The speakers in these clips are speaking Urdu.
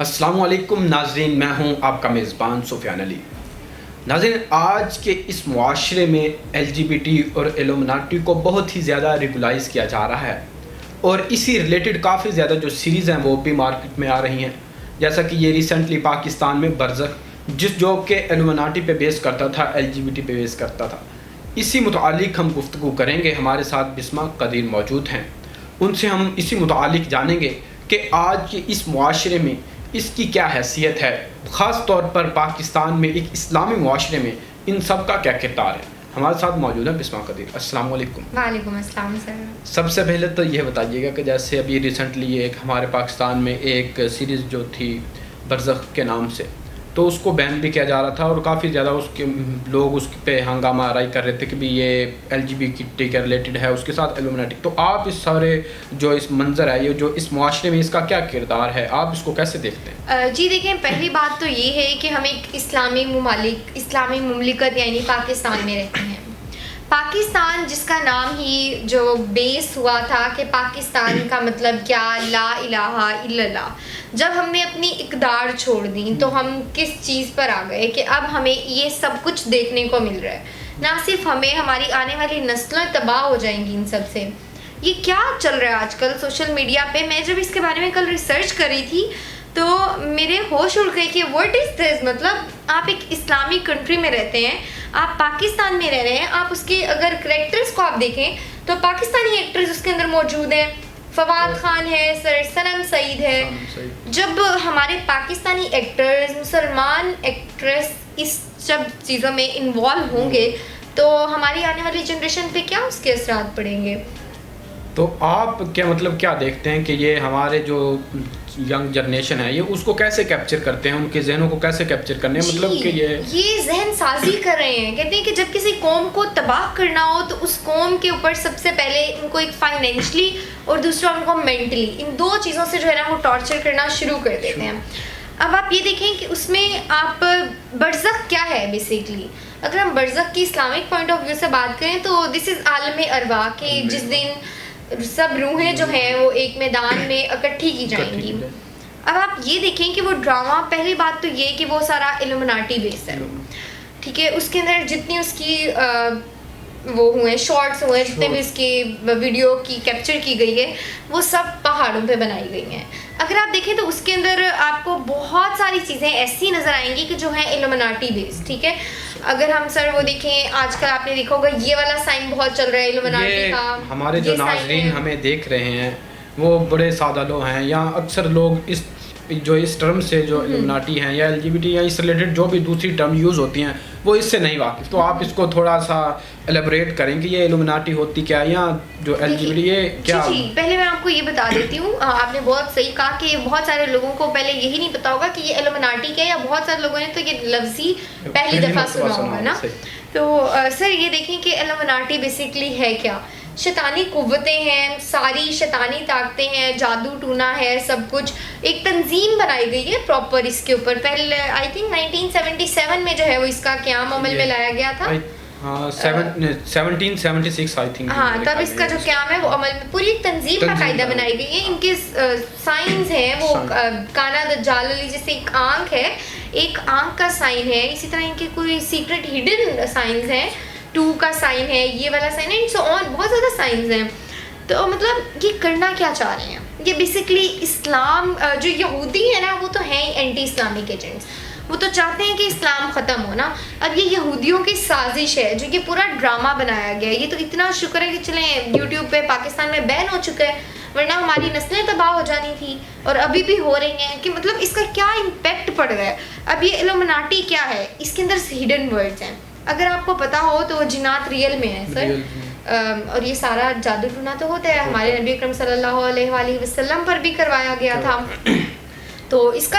السلام علیکم ناظرین، میں ہوں آپ کا میزبان سفیان علی۔ ناظرین، آج کے اس معاشرے میں ایل جی بی ٹی اور ایلومناٹی کو بہت ہی زیادہ ریگولائز کیا جا رہا ہے، اور اسی ریلیٹڈ کافی زیادہ جو سیریز ہیں وہ بھی مارکیٹ میں آ رہی ہیں، جیسا کہ یہ ریسنٹلی پاکستان میں برزخ، جو کہ ایلومناٹی پہ بیس کرتا تھا، ایل جی بی ٹی پہ بیس کرتا تھا، اسی متعلق ہم گفتگو کریں گے۔ ہمارے ساتھ بسمہ قدیر موجود ہیں، ان سے ہم اسی متعلق جانیں گے کہ آج کے اس معاشرے میں اس کی کیا حیثیت ہے، خاص طور پر پاکستان میں ایک اسلامی معاشرے میں ان سب کا کیا کردار ہے۔ ہمارے ساتھ موجود ہے بسمہ قدیر۔ السلام علیکم۔ وعلیکم السلام سر۔ سب سے پہلے تو یہ بتائیے گا کہ جیسے ابھی ریسنٹلی ایک ہمارے پاکستان میں ایک سیریز جو تھی برزخ کے نام سے، تو اس کو بین بھی کیا جا رہا تھا، اور کافی زیادہ اس کے لوگ اس پہ ہنگامہ آرائی کر رہے تھے کہ بھی یہ ایل جی بی ٹی کے ریلیٹڈ ہے، اس کے ساتھ ایلومناٹی۔ تو آپ اس سارے جو اس منظر ہے، یہ جو اس معاشرے میں اس کا کیا کردار ہے، آپ اس کو کیسے دیکھتے ہیں؟ جی دیکھیں، پہلی بات تو یہ ہے کہ ہم ایک اسلامی مملکت یعنی پاکستان میں رہتے ہیں۔ پاکستان جس کا نام ہی جو بیس ہوا تھا کہ پاکستان کا مطلب کیا، لا الہ الا اللہ، جب ہم نے اپنی اقدار چھوڑ دی تو ہم کس چیز پر آ گئے کہ اب ہمیں یہ سب کچھ دیکھنے کو مل رہا ہے۔ نہ صرف ہمیں، ہماری آنے والی نسلیں تباہ ہو جائیں گی ان سب سے۔ یہ کیا چل رہا ہے آج کل سوشل میڈیا پہ؟ میں جب اس کے بارے میں کل ریسرچ کر رہی تھی تو میرے ہوش اڑ گئے کہ واٹ از دس، مطلب آپ ایک اسلامی کنٹری میں رہتے ہیں، آپ پاکستان میں رہ رہے ہیں، آپ اس کے اگر کریکٹرز کو آپ دیکھیں تو پاکستانی ایکٹرز اس کے اندر موجود ہیں، فواد خان ہے، سنم سعید ہے۔ جب ہمارے پاکستانی ایکٹرز، مسلمان ایکٹریس اس سب چیزوں میں انوالو ہوں گے تو ہماری آنے والی جنریشن پہ کیا اس کے اثرات پڑیں گے؟ تو آپ کیا مطلب کیا دیکھتے ہیں کہ یہ ہمارے جو ینگ جنریشن ہے، یہ اس کو کیسے کیپچر کرتے ہیں، ان کے ذہنوں کو کیسے کیپچر کرنے ہیں؟ مطلب کہ یہ ذہن سازی کر رہے ہیں۔ کہتے ہیں کہ جب کسی قوم کو تباہ کرنا ہو تو اس قوم کے اوپر سب سے پہلے ان کو ایک فائنینشلی اور دوسرا ان کو مینٹلی، ان دو چیزوں سے جو ہے نا وہ ٹارچر کرنا شروع کر دیتے ہیں۔ اب آپ یہ دیکھیں کہ اس میں آپ برزخ کیا ہے بیسیکلی۔ اگر ہم برزخ کی اسلامک پوائنٹ آف ویو سے بات کریں تو دس از عالم ارواح، کہ جس دن سب روحیں جو ہیں وہ ایک میدان میں اکٹھی کی جائیں گی۔ اب آپ یہ دیکھیں کہ وہ ڈرامہ، پہلی بات تو یہ کہ وہ سارا ایلومناٹی بیس ہے، ٹھیک ہے۔ اس کے اندر جتنی اس کی وہ ہوئے شارٹس ہوئے، جتنے بھی اس کی ویڈیو کی کیپچر کی گئی ہے، وہ سب پہاڑوں پہ بنائی گئی ہیں۔ اگر آپ دیکھیں تو اس کے اندر آپ کو بہت ساری چیزیں ایسی نظر آئیں گی کہ جو ہیں ایلومناٹی بیس، ٹھیک ہے۔ اگر ہم سر وہ دیکھیں، آج کل آپ نے دیکھا ہوگا یہ والا سائن بہت چل رہا ہے ایلومناٹی کا۔ ہمارے جو ناظرین ہمیں دیکھ رہے ہیں وہ بڑے سادہ لوگ ہیں، یا اکثر لوگ اس ٹرم سے جو ایلومناٹی ہیں یا ایل جی بی ٹی یا اس ریلیٹڈ جو بھی دوسری ٹرم یوز ہوتی ہیں وہ اس سے نہیں واقف۔ تو آپ اس کو تھوڑا سا ایلیبریٹ کریں کہ یہ ایلومناٹی ہوتی کیا، یا جو ایل جی بی ٹی یہ کیا؟ جی پہلے میں آپ کو یہ بتا دیتی ہوں، آپ نے بہت صحیح کہا کہ بہت سارے لوگوں کو پہلے یہی نہیں پتا ہوگا کہ یہ ایلومناٹی کیا ہے، یا بہت سارے لوگوں نے تو یہ لفظ ہی پہلی دفعہ سنا ہوگا نا۔ تو سر یہ دیکھیں کہ ایلومناٹی بیسیکلی ہے کیا؟ شیطانی قوتیں ہیں، ساری شیطانی طاقتیں ہیں، جادو ٹونا ہے، سب کچھ ایک تنظیم بنائی گئی ہے پراپر اس کے اوپر۔ پہلے آئی تھنک 1977 میں جو ہے وہ اس کا قیام عمل میں لایا گیا تھا۔ 1776 آئی تھنک۔ ہاں، تب اس کا جو قیام ہے وہ عمل میں پوری ایک تنظیم باقاعدہ بنائی گئی ہے۔ ان کے سائنز ہیں، وہ کانا دجال علی جیسے ایک آنکھ ہے، ایک آنکھ کا سائن ہے، اسی طرح ان کے کوئی سیکرٹ ہڈن سائنز ہیں، 2 کا سائن ہے، یہ والا سائن ہے، اینڈ سو آن، بہت زیادہ سائنز ہیں۔ تو مطلب یہ کرنا کیا چاہ رہے ہیں؟ یہ بیسکلی اسلام، جو یہودی ہے نا وہ تو ہیں ہی اینٹی اسلامک ایجنٹس، وہ تو چاہتے ہیں کہ اسلام ختم ہو نا۔ اب یہ یہودیوں کی سازش ہے جو یہ پورا ڈرامہ بنایا گیا ہے۔ یہ تو اتنا شکر ہے کہ چلیں یوٹیوب پہ پاکستان میں بین ہو چکا ہے، ورنہ ہماری نسلیں تباہ ہو جانی تھی، اور ابھی بھی ہو رہی ہیں۔ کہ مطلب اس کا کیا امپیکٹ پڑ رہا ہے۔ اب یہ ایلومناٹی کیا ہے؟ اس کے اندر ہڈن ورڈز ہیں، اگر آپ کو پتا ہو تو وہ جنات ریئل میں ہے سر، اور یہ سارا جادو ٹونا تو ہوتا ہے، ہمارے نبی اکرم صلی اللہ علیہ وآلہ وسلم پر بھی کروایا گیا تھا۔ تو اس کا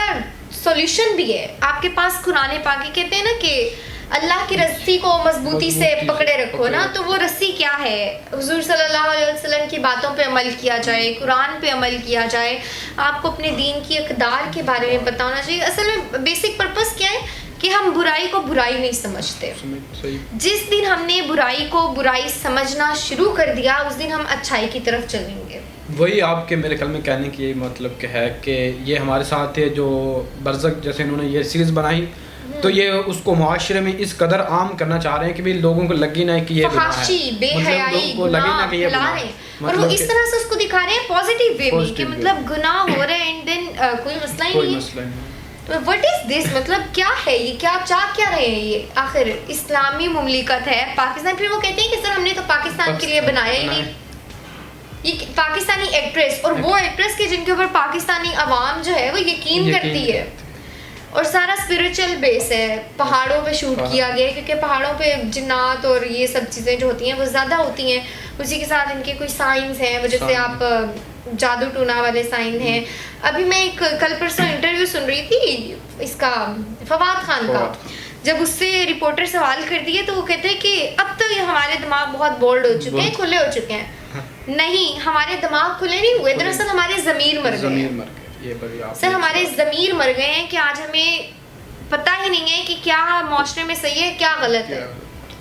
سولوشن بھی ہے آپ کے پاس، قرآن پاک کہتے ہیں نا کہ اللہ کی رسی کو مضبوطی سے پکڑے رکھو نا۔ تو وہ رسی کیا ہے؟ حضور صلی اللہ علیہ وسلم کی باتوں پہ عمل کیا جائے، قرآن پہ عمل کیا جائے، آپ کو اپنے دین کی اقدار کے بارے میں پتہ ہونا چاہیے۔ اصل میں بیسک پرپس کیا ہے کہ ہم برائی کو برائی نہیں سمجھتے۔ جس دن ہم نے برائی کو برائی سمجھنا شروع کر دیا اس دن ہم اچھائی کی طرف چلیں گے۔ وہی آپ کے میرے خیال میں کہنے کی یہی مطلب کہ ہے کہ یہ ہمارے ساتھ ہے جو برزخ جیسے انہوں نے یہ سیریز بنائی تو یہ اس کو معاشرے میں اس قدر عام کرنا چاہ رہے ہیں کہ بھی لوگوں کو لگی نہ کہ یہ فحاشی بے حیائی گناہ پھیلا رہے ہیں اور وہ اس طرح سے اس کو دکھا رہے ہیں پازیٹیو وے میں کہ مطلب گناہ ہو رہے ہیں اینڈ دین کوئی مسئلہ ہی نہیں ہے. وٹ از دس, مطلب کیا ہے یہ, کیا چاہ کیا رہے ہیں یہ؟ آخر اسلامی مملکت ہے پاکستان, پھر وہ کہتے ہیں کہ سر ہم نے تو پاکستان کے لیے بنایا ہی نہیں. یہ پاکستانی ایکٹریس اور وہ ایکٹریس کے جن کے اوپر پاکستانی عوام جو ہے وہ یقین کرتی ہے, اور سارا اسپرچل بیس ہے, پہاڑوں پہ شوٹ کیا گیا ہے کیونکہ پہاڑوں پہ جنات اور یہ سب چیزیں جو ہوتی ہیں وہ زیادہ ہوتی ہیں. اسی کے ساتھ ان کے کوئی سائنس ہیں, وہ جیسے آپ جادو ٹونا والے سائن ہیں. ابھی میں ایک کل پرسوں انٹرویو سن رہی تھی اس کا فواد خان کا, جب اس سے رپورٹر سوال کر دیے تو وہ کہتے ہیں کہ اب تو یہ ہمارے دماغ بہت بولڈ ہو چکے ہیں, کھلے ہو چکے ہیں. نہیں, ہمارے دماغ کھلے نہیں ہوئے, دراصل ہمارے ضمیر مر گئے. سر ہمارے ضمیر مر گئے ہیں کہ آج ہمیں پتہ ہی نہیں ہے کہ کیا معاشرے میں صحیح ہے کیا غلط ہے.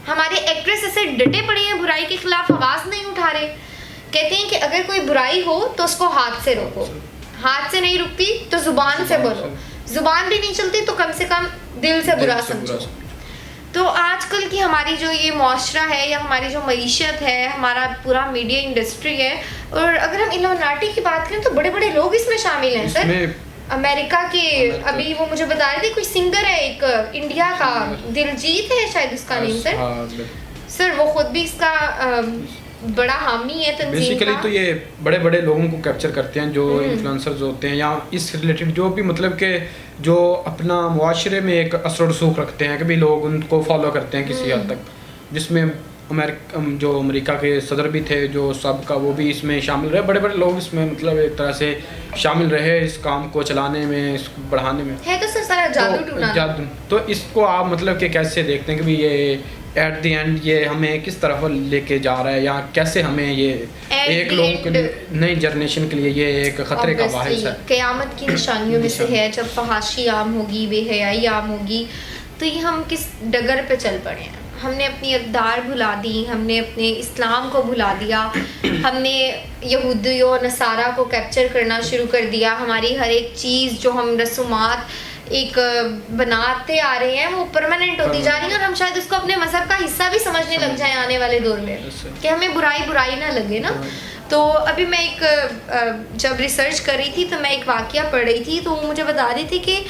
ہمارے ایکٹریس ایسے ڈٹے پڑے ہیں برائی کے خلاف, آواز نہیں اٹھا رہے. کہتے ہیں کہ اگر کوئی برائی ہو تو اس کو ہاتھ سے روکو, ہاتھ سے نہیں رکتی تو زبان سے بولو, زبان بھی نہیں چلتی تو کم سے کم دل سے برا سمجھو. تو آج کل کی ہماری جو یہ معاشرہ ہے یا ہماری جو معیشت ہے, ہمارا پورا میڈیا انڈسٹری ہے, اور اگر ہم ایلومناٹی کی بات کریں تو بڑے بڑے لوگ اس میں شامل ہیں سر. امریکہ کے ابھی وہ مجھے بتا رہے تھے کوئی سنگر ہے ایک انڈیا کا, دلجیت ہے شاید اس کا نیم سر, وہ خود بھی اس کا بڑا حامی ہے تنظیم کا. بیسیکلی تو یہ بڑے بڑے لوگوں کو کیپچر کرتے ہیں جو انفلوئنسرز ہوتے ہیں یا اس ریلیٹڈ جو بھی مطلب کہ جو اپنا معاشرے میں ایک اثر و رسوخ رکھتے ہیں کہ بھی لوگ ان کو فالو کرتے ہیں کسی حد تک, جس میں جو امریکہ کے صدر بھی تھے جو سب کا وہ بھی اس میں شامل رہے. بڑے بڑے لوگ اس میں مطلب ایک طرح سے شامل رہے اس کام کو چلانے میں, اس کو بڑھانے میں. ہے تو سر سارا جادو ٹونا. تو اس کو آپ مطلب کہ کیسے دیکھتے ہیں کہ بھی یہ ایٹ دی اینڈ یہ ہمیں کس طرف لے کے جا رہا ہے, یا کیسے ہمیں یہ ایک لوگوں کے لیے نئی جنریشن کے لیے یہ ایک خطرے کا باعث ہے؟ قیامت کی نشانیوں میں سے ہے جب فحاشی عام ہوگی, بے حیائی عام ہوگی, تو یہ ہم کس ڈگر پہ چل پڑے ہیں. ہم نے اپنی اقدار بھلا دی, ہم نے اپنے اسلام کو بھلا دیا, ہم نے یہودیوں اور نصارہ کو کیپچر کرنا شروع کر دیا. ہماری ہر ایک چیز جو ہم رسومات ایک بناتے آ رہے ہیں وہ پرماننٹ ہوتی جا رہی ہیں, اور ہم شاید اس کو اپنے مذہب کا حصہ بھی سمجھنے لگ جائیں آنے والے دور میں کہ ہمیں برائی نہ لگے نا. تو ابھی میں ایک جب ریسرچ کر رہی تھی تو میں ایک واقعہ پڑھ رہی تھی, تو وہ مجھے بتا رہی تھی کہ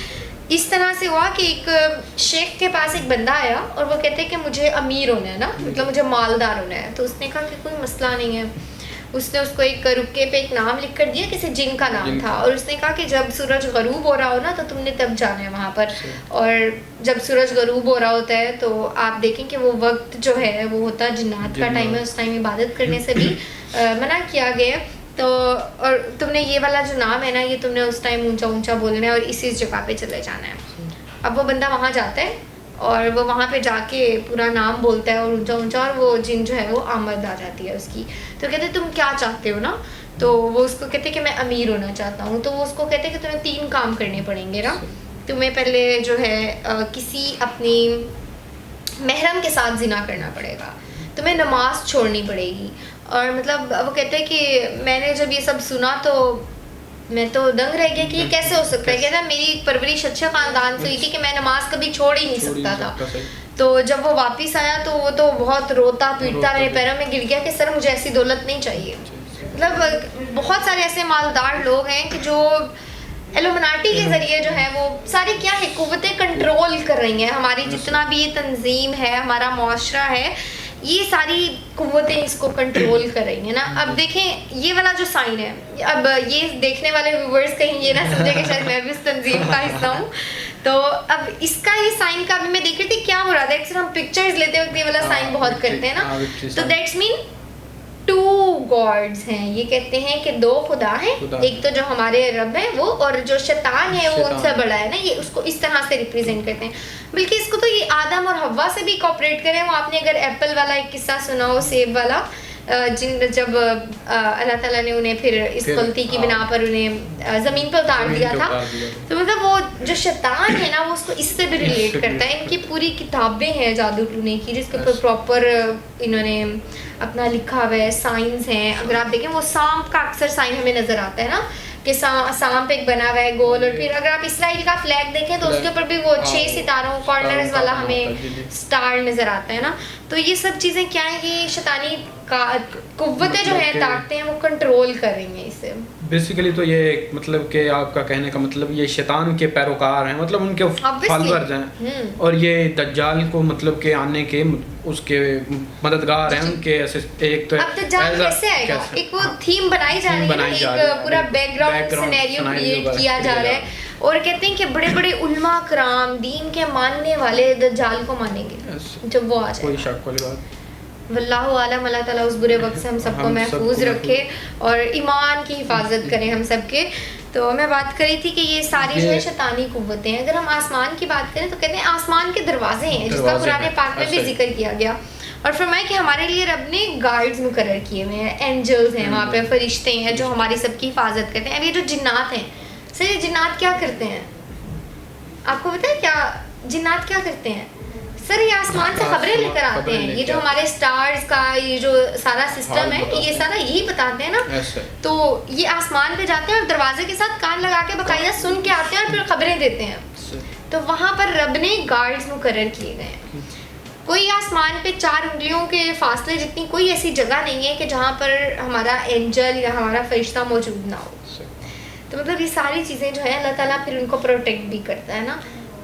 اس طرح سے ہوا کہ ایک شیخ کے پاس ایک بندہ آیا اور وہ کہتے کہ مجھے امیر ہونا ہے نا, مطلب مجھے مالدار ہونا ہے. تو اس نے کہا کہ کوئی مسئلہ نہیں ہے. اس نے اس کو ایک رکے پہ ایک نام لکھ کر دیا, کسی جن کا نام تھا, اور اس نے کہا کہ جب سورج غروب ہو رہا ہو نا تو تم نے تب جانا ہے وہاں پر. اور جب سورج غروب ہو رہا ہوتا ہے تو آپ دیکھیں کہ وہ وقت جو ہے وہ ہوتا ہے جنات کا ٹائم ہے, اس ٹائم عبادت کرنے سے بھی منع کیا گیا ہے. تو اور تم نے یہ والا جو نام ہے نا یہ تم نے اس ٹائم اونچا اونچا بولنا ہے اور اسی جگہ پہ چلے جانا ہے. اب وہ بندہ وہاں جاتا ہے اور وہ وہاں پہ جا کے پورا نام بولتا ہے اور اونچا اونچا, اور وہ جن جو ہے وہ آمد آ جاتی ہے اس کی. تو کہتے تم کیا چاہتے ہو نا, تو وہ اس کو کہتے کہ میں امیر ہونا چاہتا ہوں. تو وہ اس کو کہتے کہ تمہیں 3 کام کرنے پڑیں گے نا. تمہیں پہلے جو ہے کسی اپنی محرم کے ساتھ زنا کرنا پڑے گا, تمہیں نماز چھوڑنی پڑے گی. اور مطلب وہ کہتے ہیں کہ میں نے جب یہ سب سنا تو میں تو دنگ رہ گیا کہ یہ کیسے ہو سکتا ہے. کہتا ہے میری پرورش اچھے خاندان سے ہوئی تھی کہ میں نماز کبھی چھوڑ ہی نہیں سکتا تھا. تو جب وہ واپس آیا تو وہ تو بہت روتا پیٹتا میرے پیروں میں گر گیا کہ سر مجھے ایسی دولت نہیں چاہیے. مطلب بہت سارے ایسے مالدار لوگ ہیں کہ جو ایلومناٹی کے ذریعے جو ہے وہ ساری کیا ہے قوتیں کنٹرول کر رہی ہیں. ہماری جتنا بھی یہ تنظیم ہے, ہمارا معاشرہ ہے, یہ ساری قوتیں اس کو کنٹرول کر رہی ہیں نا. اب دیکھیں یہ والا جو سائن ہے, اب یہ دیکھنے والے ویورز کہیں یہ نہ سمجھے کہ شاید میں بھی اس تنظیم کا حصہ ہوں. تو اب اس کا یہ سائن کا ابھی میں دیکھ رہی تھی کیا ہو رہا تھا. اکثر ہم پکچرز لیتے وقت یہ والا سائن بہت کرتے ہیں نا, تو دیٹس مین 2 گاڈز ہیں. یہ کہتے ہیں کہ 2 خدا ہیں, ایک تو جو ہمارے رب ہے وہ, اور جو شیطان ہے وہ ان سے بڑا ہے نا. یہ اس کو اس طرح سے ریپرزینٹ کرتے ہیں. بلکہ اس کو تو یہ آدم اور حوا سے بھی کوپریٹ کریں. وہ آپ نے اگر ایپل والا ایک قصہ سنا ہو, سیب والا, جب اللہ تعالیٰ نے انہیں پھر اس غلطی کی بنا پر انہیں زمین پہ اتار دیا تھا. تو مطلب وہ جو شیطان ہے نا وہ اس کو اس سے بھی ریلیٹ کرتا ہے. ان کی پوری کتابیں ہیں جادو ٹونے کی جس کے اوپر پراپر انہوں نے اپنا لکھا ہوا ہے. سائنس ہیں, اگر آپ دیکھیں وہ سانپ کا اکثر سائن ہمیں نظر آتا ہے نا کہ سانپ ایک بنا ہوا ہے گول, اور پھر اگر آپ اسرائیل کا فلیگ دیکھیں تو اس کے اوپر بھی وہ 6 ستاروں کارنرز والا ہمیں سٹار نظر آتا ہے نا. تو یہ سب چیزیں کیا ہیں کہ شیطانی قوتیں جو ہیں, طاقتیں ہیں, وہ کنٹرول کر رہی ہیں اسے. بیسیکلی تو یہ مطلب کہ آپ کا کہنے کا مطلب یہ شیطان کے پیروکار ہیں, مطلب ان کے فالوورز ہیں, اور یہ دجال کو مطلب کہ آنے کے اس کے مددگار ہیں ان کے. ایک تو اب دجال کیسے آئے گا, ایک وہ تھیم بنائی جا رہی ہے, ایک پورا بیک گراؤنڈ سینیریو کریٹ کیا جا رہا ہے, اور کہتے ہیں کہ بڑے بڑے علماء کرام دین کے ماننے والے دجال کو مانیں گے جب وہ آ جائے. کوئی شک والی بات. واللہ عالم, اللہ تعالیٰ اس برے وقت سے ہم سب کو محفوظ رکھے اور ایمان کی حفاظت کرے ہم سب کے. تو میں بات کر رہی تھی کہ یہ ساری جو ہے شیطانی قوتیں ہیں. اگر ہم آسمان کی بات کریں تو کہتے ہیں آسمان کے دروازے ہیں جس کا قرآن پاک میں بھی ذکر کیا گیا, اور فرمایا کہ ہمارے لیے رب نے گارڈز مقرر کیے ہوئے ہیں, اینجلز ہیں وہاں پہ, فرشتے ہیں جو ہماری سب کی حفاظت کرتے ہیں. اب یہ جو جنات ہیں, سر یہ جنات کیا کرتے ہیں آپ کو پتہ ہے کیا جنات کیا کرتے ہیں؟ سر یہ آسمان سے خبریں لے کر آتے ہیں. یہ جو ہمارے سٹارز کا یہ جو سارا سسٹم ہے یہ سارا یہی بتاتے ہیں نا. تو یہ آسمان پہ جاتے ہیں اور دروازے کے ساتھ کان لگا کے باقاعدہ سن کے آتے ہیں اور پھر خبریں دیتے ہیں. تو وہاں پر رب نے گارڈز مقرر کیے گئے ہیں. کوئی آسمان پہ 4 انگلیوں کے فاصلے جتنی کوئی ایسی جگہ نہیں ہے کہ جہاں پر ہمارا اینجل یا ہمارا فرشتہ موجود نہ ہو. تو مطلب یہ ساری چیزیں جو ہے اللہ تعالیٰ پھر ان کو پروٹیکٹ بھی کرتا ہے نا.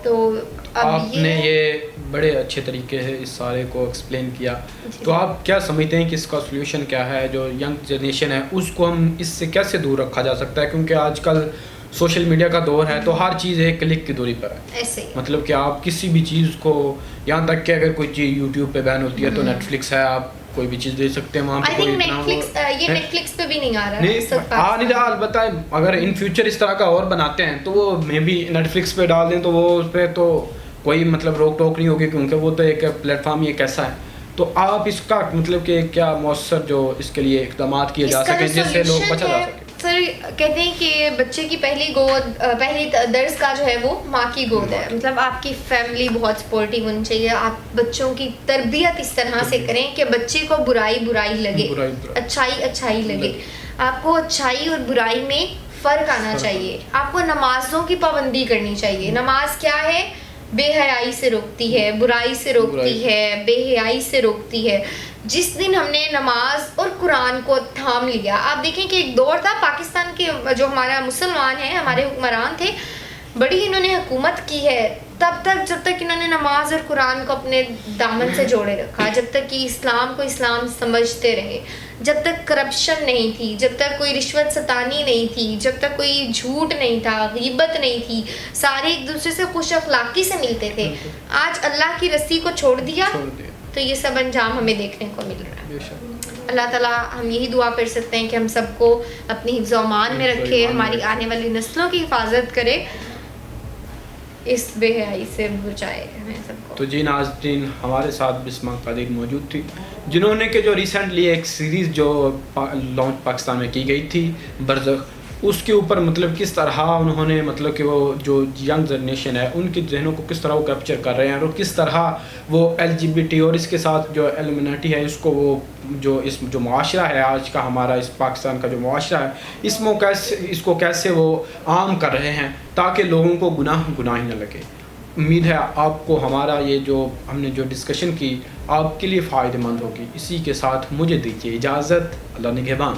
تو آپ نے یہ بڑے اچھے طریقے سے اس سارے کو ایکسپلین کیا. تو آپ کیا سمجھتے ہیں کہ اس کا سولوشن کیا ہے؟ جو ینگ جنریشن ہے اس کو ہم اس سے کیسے دور رکھا جا سکتا ہے؟ کیونکہ آج کل سوشل میڈیا کا دور ہے تو ہر چیز ایک کلک کی دوری پر ہے. مطلب کہ آپ کسی بھی چیز کو, یہاں تک کہ اگر کوئی چیز یوٹیوب پہ بین ہوتی ہے تو نیٹ فلکس ہے, آپ کوئی بھی چیز دے سکتے ہیں وہاں پہ. یہ نیٹ فلکس پہ بھی نہیں آ رہا. البتہ اگر ان فیوچر اس طرح کا اور بناتے ہیں تو وہ میں بھی نیٹ فلکس پہ ڈال دیں تو وہ اس پہ تو کوئی مطلب روک ٹوک نہیں ہوگی, کیونکہ وہ تو ایک پلیٹ فارم ہی ایک ایسا ہے. تو آپ اس کا مطلب کہ کیا مؤثر جو اس کے لیے اقدامات کیے جا سکیں جس سے لوگ بچا جا سکے؟ سر کہتے ہیں کہ بچے کی پہلی درس کا جو ہے وہ ماں کی گود ہے. مطلب آپ کی فیملی بہت سپورٹیو ہونی چاہیے. آپ بچوں کی تربیت اس طرح سے کریں کہ بچے کو برائی لگے, اچھائی لگے. آپ کو اچھائی اور برائی میں فرق آنا چاہیے. آپ کو نمازوں کی پابندی کرنی چاہیے. نماز کیا ہے؟ بے حیائی سے روکتی ہے, برائی سے روکتی ہے, بے حیائی سے روکتی ہے. جس دن ہم نے نماز اور قرآن کو تھام لیا, آپ دیکھیں کہ ایک دور تھا پاکستان کے جو ہمارا مسلمان ہیں, ہمارے حکمران تھے, بڑی انہوں نے حکومت کی ہے تب تک جب تک انہوں نے نماز اور قرآن کو اپنے دامن سے جوڑے رکھا, جب تک کہ اسلام کو اسلام سمجھتے رہے, جب تک کرپشن نہیں تھی, جب تک کوئی رشوت ستانی نہیں تھی, جب تک کوئی جھوٹ نہیں تھا, غیبت نہیں تھی, سارے ایک دوسرے سے خوش اخلاقی سے ملتے تھے. آج اللہ کی رسی کو چھوڑ دیا تو یہ سب انجام ہمیں دیکھنے کو مل رہا ہے. اللہ تعالیٰ ہم یہی دعا کر سکتے ہیں کہ ہم سب کو اپنی حفظ و امان میں رکھے, ہماری آنے والی نسلوں کی حفاظت کرے, اس بے حیائی سے بچائے ہمیں سب کو. تو جی ناظرین, ہمارے ساتھ بسمہ قادری موجود تھی جنہوں نے کہ جو ریسنٹلی ایک سیریز جو لانچ پاکستان میں کی گئی تھی برزخ, اس کے اوپر مطلب کس طرح انہوں نے مطلب کہ وہ جو ینگ جنریشن ہے ان کے ذہنوں کو کس طرح وہ کیپچر کر رہے ہیں, اور کس طرح وہ LGBT اور اس کے ساتھ جو ایلومینٹی ہے اس کو وہ جو معاشرہ ہے آج کا ہمارا اس پاکستان کا جو معاشرہ ہے اس کو کیسے وہ عام کر رہے ہیں تاکہ لوگوں کو گناہ ہی نہ لگے. امید ہے آپ کو ہمارا یہ جو ہم نے جو ڈسکشن کی آپ کے لیے فائدہ مند ہوگی. اسی کے ساتھ مجھے دیجیے اجازت. اللہ نگہبان.